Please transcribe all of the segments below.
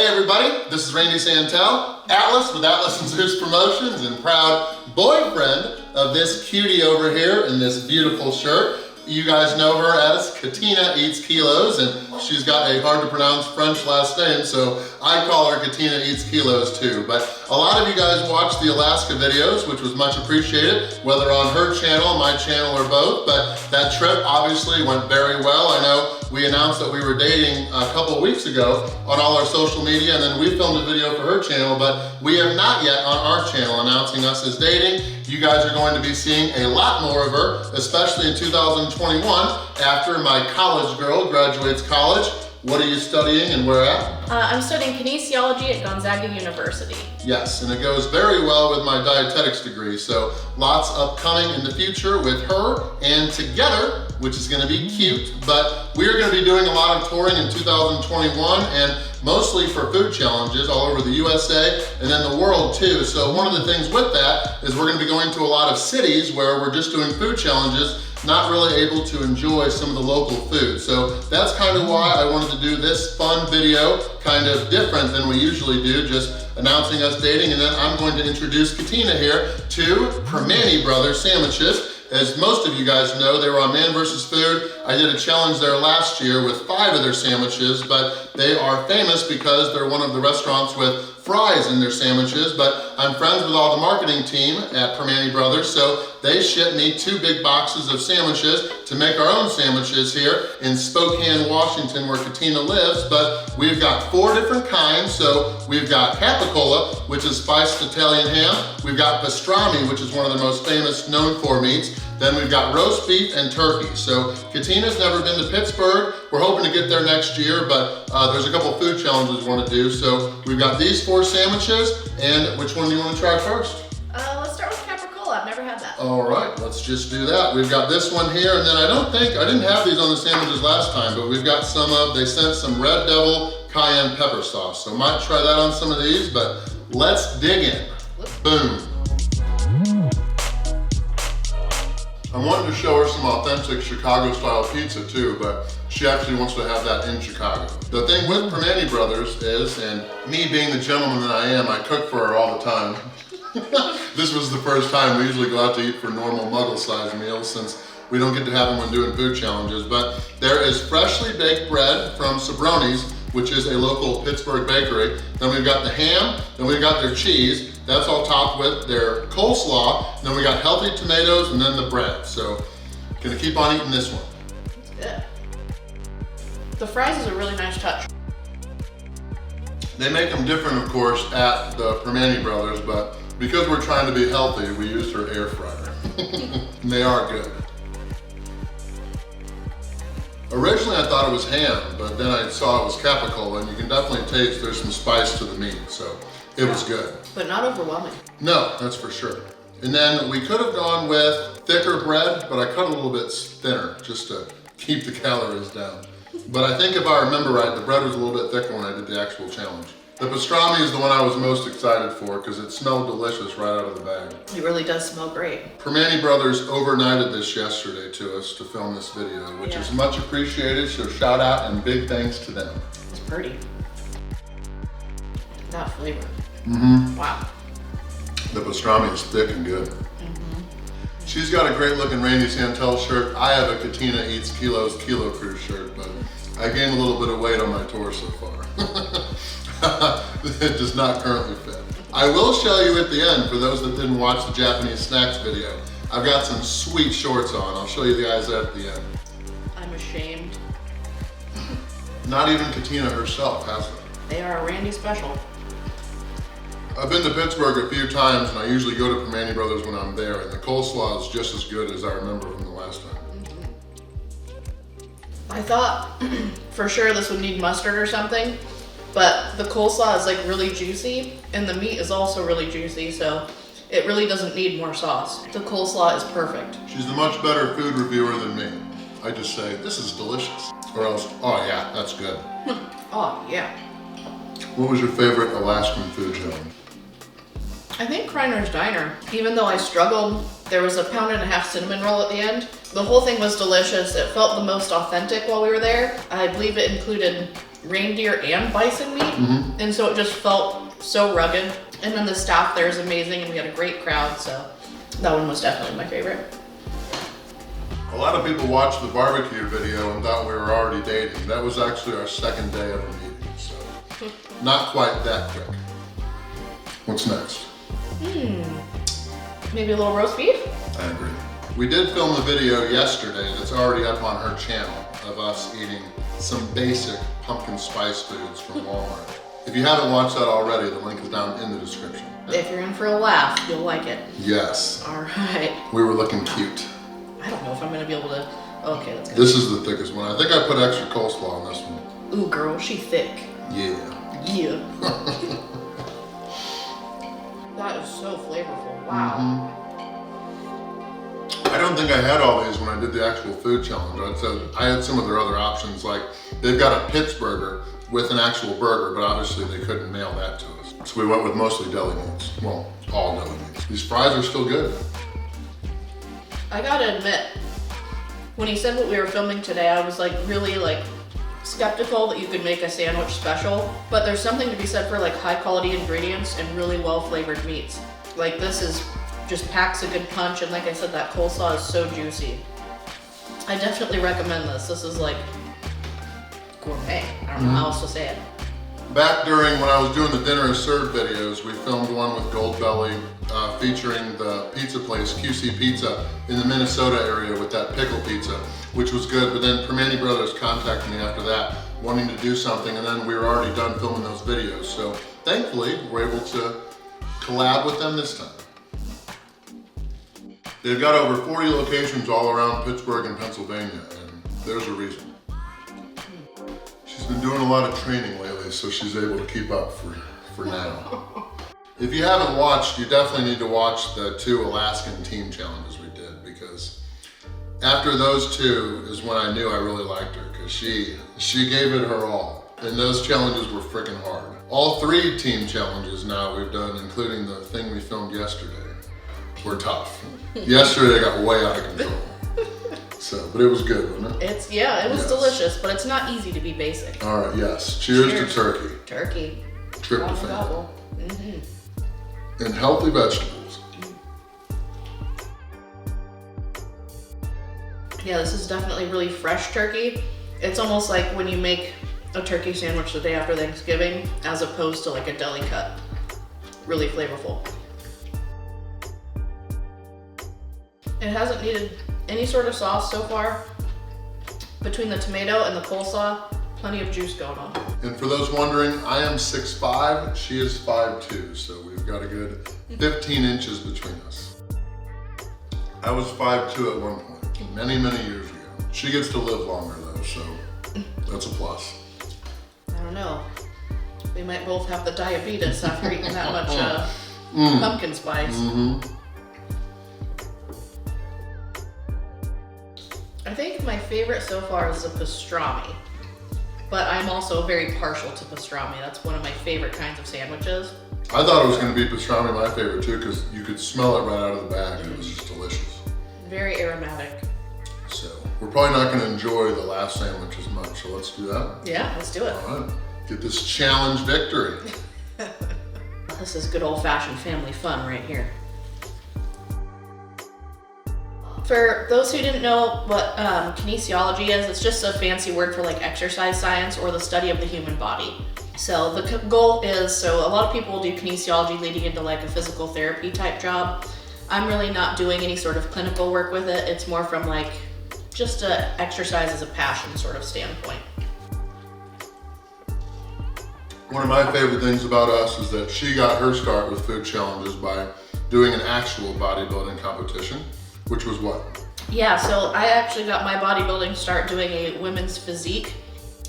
Hey everybody, this is Randy Santel, Atlas with Atlas and Zeus Promotions and proud boyfriend of this cutie over here in this beautiful shirt. You guys know her as Katina Eats Kilos, and she's got a hard to pronounce French last name, so I call her Katina Eats Kilos too. But a lot of you guys watched the Alaska videos, which was much appreciated, whether on her channel, my channel, or both. But that trip obviously went very well. I know we announced that we were dating a couple weeks ago on all our social media, and then we filmed a video for her channel, but we have not yet on our channel announcing us as dating. You guys are going to be seeing a lot more of her, especially in 2021 after my college girl graduates college. What are you studying and where at? I'm studying kinesiology at Gonzaga University. Yes, and it goes very well with my dietetics degree, so lots upcoming in the future with her and together, which is gonna be cute, but we're gonna be doing a lot of touring in 2021 and mostly for food challenges all over the USA and then the world too. So one of the things with that is we're gonna be going to a lot of cities where we're just doing food challenges, not really able to enjoy some of the local food. So that's kind of why I wanted to do this fun video, kind of different than we usually do, just announcing us dating, and then I'm going to introduce Katina here to Primanti Brothers sandwiches. As most of you guys know, they were on Man vs. Food. I did a challenge there last year with 5 of their sandwiches, but they are famous because they're one of the restaurants with fries in their sandwiches, but I'm friends with all the marketing team at Primanti Brothers, so they shipped me 2 big boxes of sandwiches to make our own sandwiches here in Spokane, Washington, where Katina lives. But we've got 4 different kinds. So we've got Capicola, which is spiced Italian ham. We've got Pastrami, which is one of the most famous known for meats. Then we've got roast beef and turkey. So Katina's never been to Pittsburgh. We're hoping to get there next year, but there's a couple food challenges we want to do. So we've got these 4 sandwiches, and which one do you want to try first? Let's start with Capicola. I've never had that. All right, let's just do that. We've got this one here, and then I didn't have these on the sandwiches last time, but we've got they sent some Red Devil cayenne pepper sauce. So might try that on some of these, but let's dig in. Boom. I wanted to show her some authentic Chicago-style pizza too, but she actually wants to have that in Chicago. The thing with Primanti Brothers is, and me being the gentleman that I am, I cook for her all the time. This was the first time. We usually go out to eat for normal muggle-sized meals since we don't get to have them when doing food challenges, but there is freshly baked bread from Sabroni's, which is a local Pittsburgh bakery. Then we've got the ham, then we've got their cheese. That's all topped with their coleslaw. Then we got healthy tomatoes and then the bread. So, gonna keep on eating this one. It's good. The fries is a really nice touch. They make them different, of course, at the Primanti Brothers, but because we're trying to be healthy, we used her air fryer. And they are good. Originally, I thought it was ham, but then I saw it was Capicola, and you can definitely taste there's some spice to the meat, so it was good. But not overwhelming. No, that's for sure. And then we could have gone with thicker bread, but I cut a little bit thinner just to keep the calories down. But I think if I remember right, the bread was a little bit thicker when I did the actual challenge. The pastrami is the one I was most excited for because it smelled delicious right out of the bag. It really does smell great. Primanti Brothers overnighted this yesterday to us to film this video, which is much appreciated, so shout out and big thanks to them. It's pretty. That flavor. Mm-hmm. Wow. The pastrami is thick and good. She's got a great looking Randy Santel shirt. I have a Katina Eats Kilos Kilo Cruise shirt, but I gained a little bit of weight on my tour so far. It does not currently fit. I will show you at the end, for those that didn't watch the Japanese snacks video, I've got some sweet shorts on. I'll show you the guys at the end. I'm ashamed. Not even Katina herself has them. They are a Randy special. I've been to Pittsburgh a few times, and I usually go to Primanti Brothers when I'm there, and the coleslaw is just as good as I remember from the last time. I thought for sure this would need mustard or something, but the coleslaw is like really juicy, and the meat is also really juicy, so it really doesn't need more sauce. The coleslaw is perfect. She's a much better food reviewer than me. I just say, this is delicious. Or else, oh yeah, that's good. Oh yeah. What was your favorite Alaskan food challenge? I think Kreiner's Diner. Even though I struggled, there was a 1.5 pound cinnamon roll at the end. The whole thing was delicious. It felt the most authentic while we were there. I believe it included reindeer and bison meat. And so it just felt so rugged. And then the staff there is amazing, and we had a great crowd, so that one was definitely my favorite. A lot of people watched the barbecue video and thought we were already dating. That was actually our second day of a meeting, so not quite that quick. What's next? Maybe a little roast beef? I agree. We did film a video yesterday that's already up on her channel of us eating some basic pumpkin spice foods from Walmart. If you haven't watched that already, the link is down in the description. If you're in for a laugh, you'll like it. Yes. All right. We were looking cute. I don't know if I'm gonna be able to. Okay, let's go. This is the thickest one. I think I put extra coleslaw on this one. Ooh, girl, she thick. Yeah. Yeah. That is so flavorful. Wow. I don't think I had all these when I did the actual food challenge. I had some of their other options, like they've got a Pittsburgher with an actual burger, but obviously they couldn't mail that to us. So we went with mostly deli meats. Well, all deli meats. These fries are still good. I gotta admit, when he said what we were filming today, I was like really like skeptical that you could make a sandwich special, but there's something to be said for like high quality ingredients and really well flavored meats. Like this is just packs a good punch, and like I said, that coleslaw is so juicy. I definitely recommend this. This is like gourmet. I don't know how else to say it. Back during when I was doing the dinner is served videos, we filmed one with Gold Belly featuring the pizza place, QC Pizza, in the Minnesota area with that pickle pizza, which was good. But then Primanti Brothers contacted me after that, wanting to do something, and then we were already done filming those videos. So thankfully, we're able to collab with them this time. They've got over 40 locations all around Pittsburgh and Pennsylvania, and there's a reason. She's been doing a lot of training lately, so she's able to keep up for now. If you haven't watched, you definitely need to watch the 2 Alaskan team challenges we did, because after those 2 is when I knew I really liked her, because she gave it her all. And those challenges were freaking hard. All 3 team challenges now we've done, including the thing we filmed yesterday, were tough. Yesterday got way out of control. So, but it was good, wasn't it? It was yes. Delicious, but it's not easy to be basic. All right, yes. Cheers to turkey. Turkey. Tryptophan. And healthy vegetables. Yeah, this is definitely really fresh turkey. It's almost like when you make a turkey sandwich the day after Thanksgiving, as opposed to like a deli cut. Really flavorful. It hasn't needed any sort of sauce so far. Between the tomato and the coleslaw, plenty of juice going on. And for those wondering, I am 6'5", she is 5'2", so we've got a good 15 inches between us. I was 5'2" at one point, many, many years ago. She gets to live longer though, so that's a plus. I don't know. We might both have the diabetes after eating that much pumpkin spice. I think my favorite so far is the pastrami, but I'm also very partial to pastrami. That's one of my favorite kinds of sandwiches. I thought it was going to be pastrami my favorite too, because you could smell it right out of the bag and it was just delicious. Very aromatic. So we're probably not going to enjoy the last sandwich as much, so let's do that. Yeah, let's do it. All right, get this challenge victory. This is good old-fashioned family fun right here. For those who didn't know what kinesiology is, it's just a fancy word for like exercise science or the study of the human body. So the goal is, so a lot of people do kinesiology leading into like a physical therapy type job. I'm really not doing any sort of clinical work with it. It's more from like just a exercise as a passion sort of standpoint. One of my favorite things about us is that she got her start with food challenges by doing an actual bodybuilding competition. Which was what? Yeah, so I actually got my bodybuilding start doing a women's physique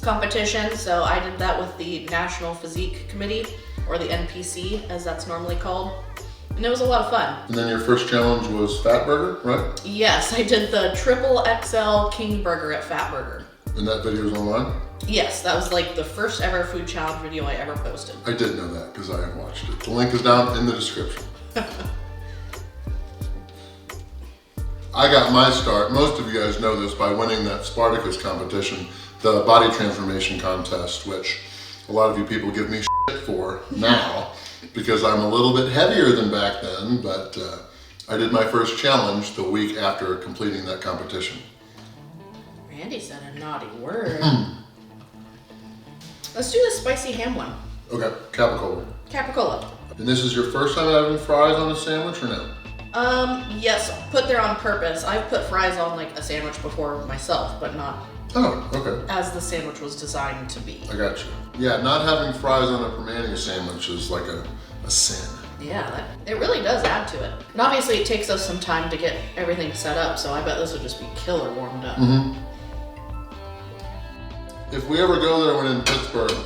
competition. So I did that with the National Physique Committee, or the NPC as that's normally called. And it was a lot of fun. And then your first challenge was Fat Burger, right? Yes, I did the triple XL King Burger at Fat Burger. And that video is online? Yes, that was like the first ever food challenge video I ever posted. I did know that because I had watched it. The link is down in the description. I got my start, most of you guys know this, by winning that Spartacus competition, the body transformation contest, which a lot of you people give me shit for now because I'm a little bit heavier than back then, but I did my first challenge the week after completing that competition. Randy said a naughty word. Let's do the spicy ham one. Okay, Capicola. Capicola. And this is your first time having fries on a sandwich or no? Yes, put there on purpose. I've put fries on like a sandwich before myself, but not as the sandwich was designed to be. I got you. Yeah, not having fries on a Primanti sandwich is like a sin. Yeah, it really does add to it. And obviously it takes us some time to get everything set up, so I bet this would just be killer warmed up. If we ever go there when in Pittsburgh,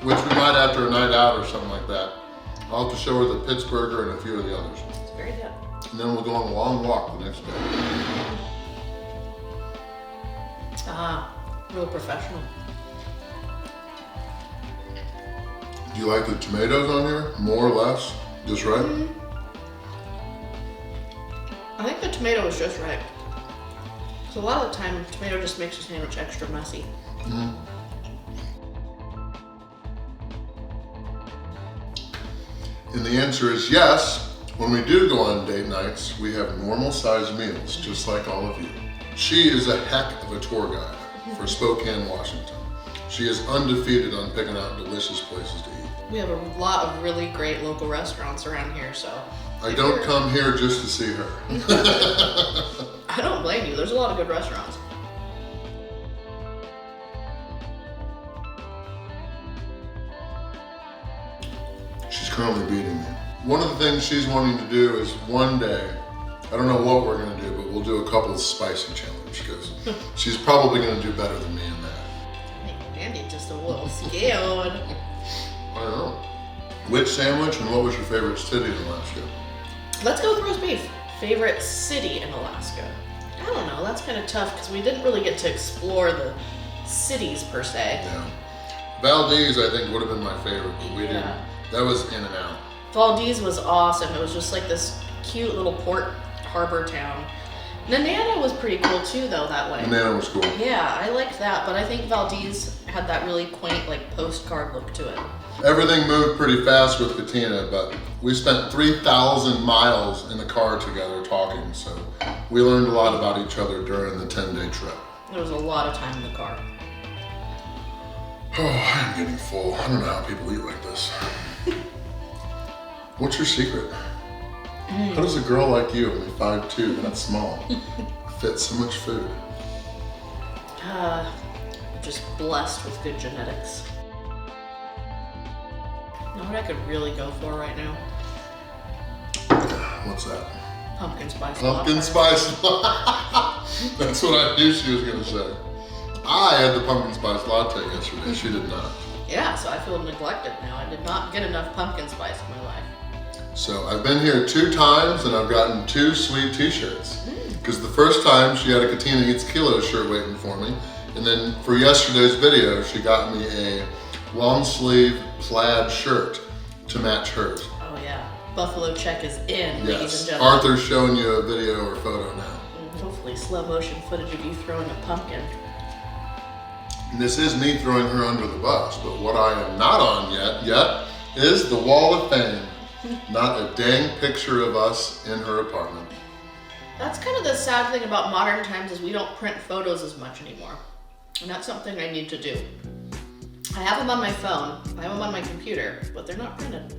which we might after a night out or something like that, I'll have to show her the Pittsburgher and a few of the others. It's very good. And then we'll go on a long walk the next day. Real professional. Do you like the tomatoes on here? More or less? Just right? I think the tomato is just right. Because a lot of the time, tomato just makes your sandwich extra messy. And the answer is yes. When we do go on date nights, we have normal sized meals, just like all of you. She is a heck of a tour guide for Spokane, Washington. She is undefeated on picking out delicious places to eat. We have a lot of really great local restaurants around here, so. I don't come here just to see her. I don't blame you. There's a lot of good restaurants. She's currently beating me. One of the things she's wanting to do is one day, I don't know what we're gonna do, but we'll do a couple of spicy challenge because she's probably gonna do better than me in that. I think Randy's just a little scared. I don't know. Which sandwich and what was your favorite city in Alaska? Let's go with roast beef. Favorite city in Alaska? I don't know, that's kind of tough because we didn't really get to explore the cities per se. Yeah. Valdez, I think, would have been my favorite, but we didn't. That was in and out. Valdez was awesome. It was just like this cute little port harbor town. Nenana was pretty cool too, though, that way. Nenana was cool. Yeah, I liked that, but I think Valdez had that really quaint, like, postcard look to it. Everything moved pretty fast with Katina, but we spent 3,000 miles in the car together talking, so we learned a lot about each other during the 10-day trip. There was a lot of time in the car. Oh, I'm getting full. I don't know how people eat like this. What's your secret? How does a girl like you, only 5'2", that small, fit so much food? Just blessed with good genetics. You know what I could really go for right now? What's that? Pumpkin spice Pumpkin latte. spice. That's what I knew she was gonna say. I had the pumpkin spice latte yesterday. She did not. Yeah, so I feel neglected now. I did not get enough pumpkin spice in my life. So I've been here 2 times and I've gotten 2 sweet t-shirts. Because the first time she had a Katina Eats Kilos shirt waiting for me. And then for yesterday's video, she got me a long sleeve plaid shirt to match hers. Oh yeah, Buffalo check is in, ladies and gentlemen. Arthur's showing you a video or photo now. Hopefully slow motion footage of you throwing a pumpkin. And this is me throwing her under the bus, but what I am not on yet is the Wall of Fame. Not a dang picture of us in her apartment. That's kind of the sad thing about modern times is we don't print photos as much anymore. And that's something I need to do. I have them on my phone, I have them on my computer, but they're not printed.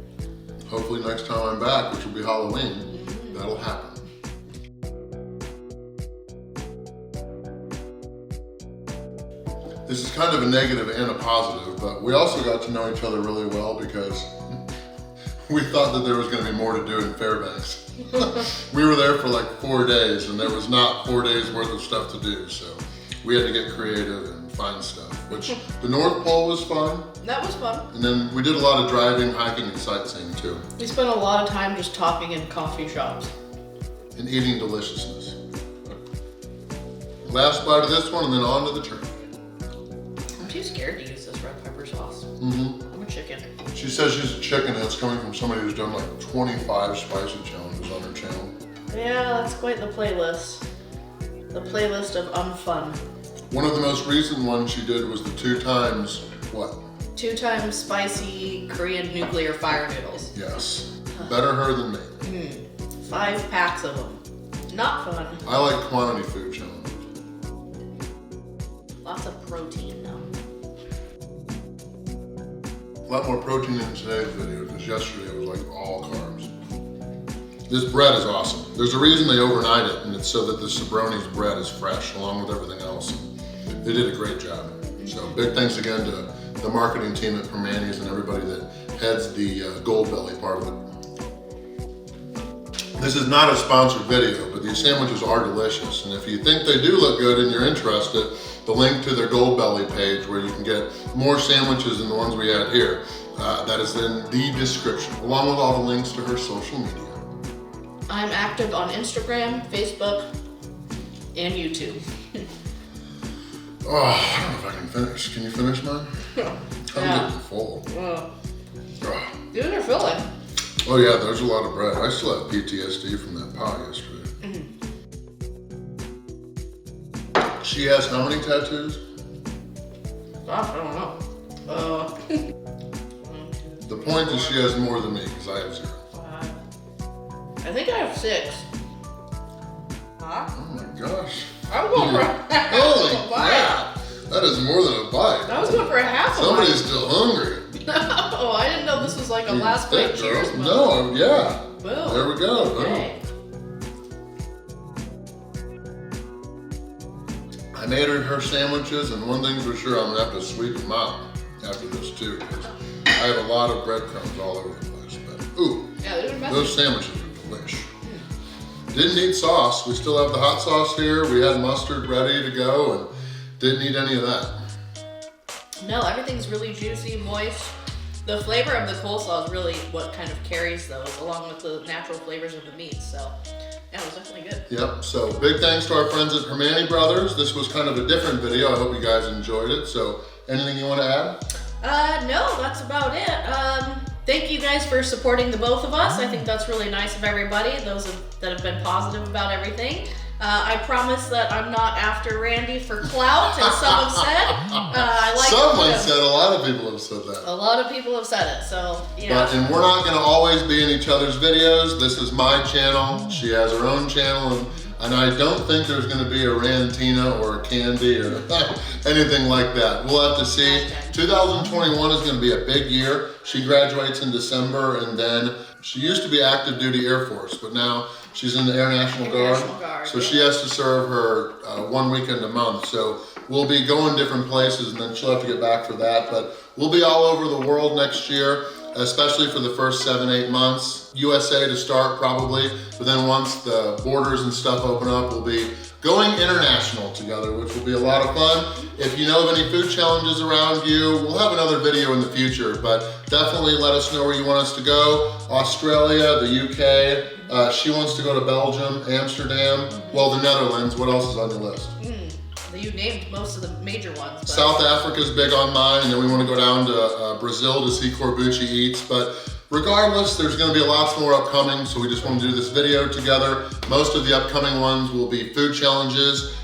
Hopefully next time I'm back, which will be Halloween, that'll happen. This is kind of a negative and a positive, but we also got to know each other really well because we thought that there was going to be more to do in Fairbanks. We were there for like 4 days and there was not 4 days worth of stuff to do, so we had to get creative and find stuff, which the North Pole was fun. That was fun. And then we did a lot of driving, hiking, and sightseeing too. We spent a lot of time just talking in coffee shops. And eating deliciousness. Last bite of this one and then on to the turkey. I'm too scared to use this red pepper sauce. I'm a chicken. She says she's a chicken and it's coming from somebody who's done like 25 spicy challenges on her channel. Yeah, that's quite the playlist. The playlist of unfun. One of the most recent ones she did was the 2 times what? 2 times spicy Korean nuclear fire noodles. Yes. Better her than me. 5 packs of them. Not fun. I like quantity food challenges. Lots of protein though. A lot more protein in today's video because yesterday it was like all carbs. This bread is awesome. There's a reason they overnight it, and it's so that the Sabroni's bread is fresh along with everything else. They did a great job. So big thanks again to the marketing team at Primanti's and everybody that heads the Gold Belly part of it. This is not a sponsored video, but these sandwiches are delicious. And if you think they do look good and you're interested, the link to their Gold Belly page where you can get more sandwiches than the ones we had here, that is in the description, along with all the links to her social media. I'm active on Instagram, Facebook, and YouTube. Oh, I don't know if I can finish. Can you finish mine? I'm getting full. These are filling. Oh yeah, there's a lot of bread. I still have PTSD from that pie yesterday. She has how many tattoos? Gosh, I don't know. The point is she has more than me because I have 0. 5. I think I have 6. Huh? Oh my gosh. I was going for a half Holy of a bite. crap! That is more than a bite. I was going for a half of a bite. Somebody's still hungry. No, I didn't know this was like a last bite cheers moment. No, yeah. Boom. There we go. Okay. I made her sandwiches, and one thing's for sure, I'm gonna have to sweep them out after this too, because I have a lot of breadcrumbs all over the place. But ooh, Yeah, these are messy. those sandwiches are delish. Didn't need sauce. We still have the hot sauce here. We had mustard ready to go, and didn't need any of that. No, everything's really juicy, moist. The flavor of the coleslaw is really what kind of carries those, along with the natural flavors of the meat. So, yeah, it was definitely good. Yep, so big thanks to our friends at Primanti Brothers. This was kind of a different video. I hope you guys enjoyed it. So, anything you want to add? No, that's about it. Thank you guys for supporting the both of us. I think that's really nice of everybody, those that have been positive about everything. I promise that I'm not after Randy for clout, as some have said. Someone said, a lot of people have said that. A lot of people have said it, so yeah. And we're not going to always be in each other's videos. This is my channel. She has her own channel, and I don't think there's going to be a Rantina or a Candy or anything like that. We'll have to see. 2021 is going to be a big year. She graduates in December, and then she used to be active duty Air Force, but now she's in the Air National Guard. So she has to serve her 1 weekend a month. So we'll be going different places, and then she'll have to get back for that. But we'll be all over the world next year, especially for the first 7-8 months. USA to start probably, but then once the borders and stuff open up, we'll be going international together, which will be a lot of fun. If you know of any food challenges around you, we'll have another video in the future, but definitely let us know where you want us to go. Australia, the UK, she wants to go to Belgium, Amsterdam, well, the Netherlands. What else is on your list? You named most of the major ones. But... South Africa's big on mine, and then we want to go down to Brazil to see Corbucci Eats, but regardless, there's going to be lots more upcoming, so we just want to do this video together. Most of the upcoming ones will be food challenges.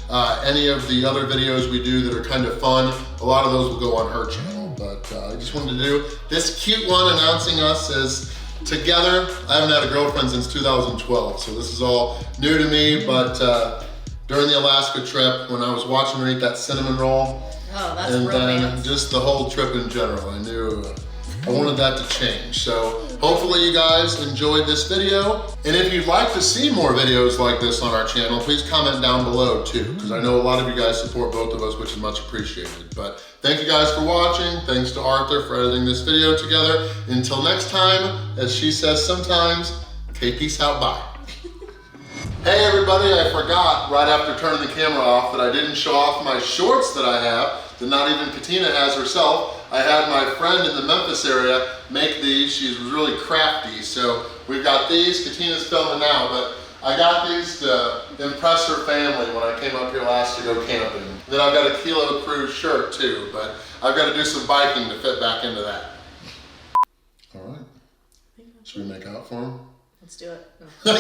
Any of the other videos we do that are kind of fun, a lot of those will go on her channel, but I just wanted to do this cute one announcing us as together. I haven't had a girlfriend since 2012, so this is all new to me, but during the Alaska trip, when I was watching her eat that cinnamon roll, and then just the whole trip in general, I knew I wanted that to change. So hopefully you guys enjoyed this video. And if you'd like to see more videos like this on our channel, please comment down below too, because I know a lot of you guys support both of us, which is much appreciated. But thank you guys for watching. Thanks to Arthur for editing this video together. Until next time, as she says sometimes, okay, peace out, bye. Hey everybody, I forgot right after turning the camera off that I didn't show off my shorts that I have, that not even Katina has herself. I had my friend in the Memphis area make these. She's really crafty, so we've got these. Katina's filming now, but I got these to impress her family when I came up here last to go camping. Then I've got a Kilo Cruise shirt too, but I've got to do some biking to fit back into that. All right, should we make out for him? Let's do it. No.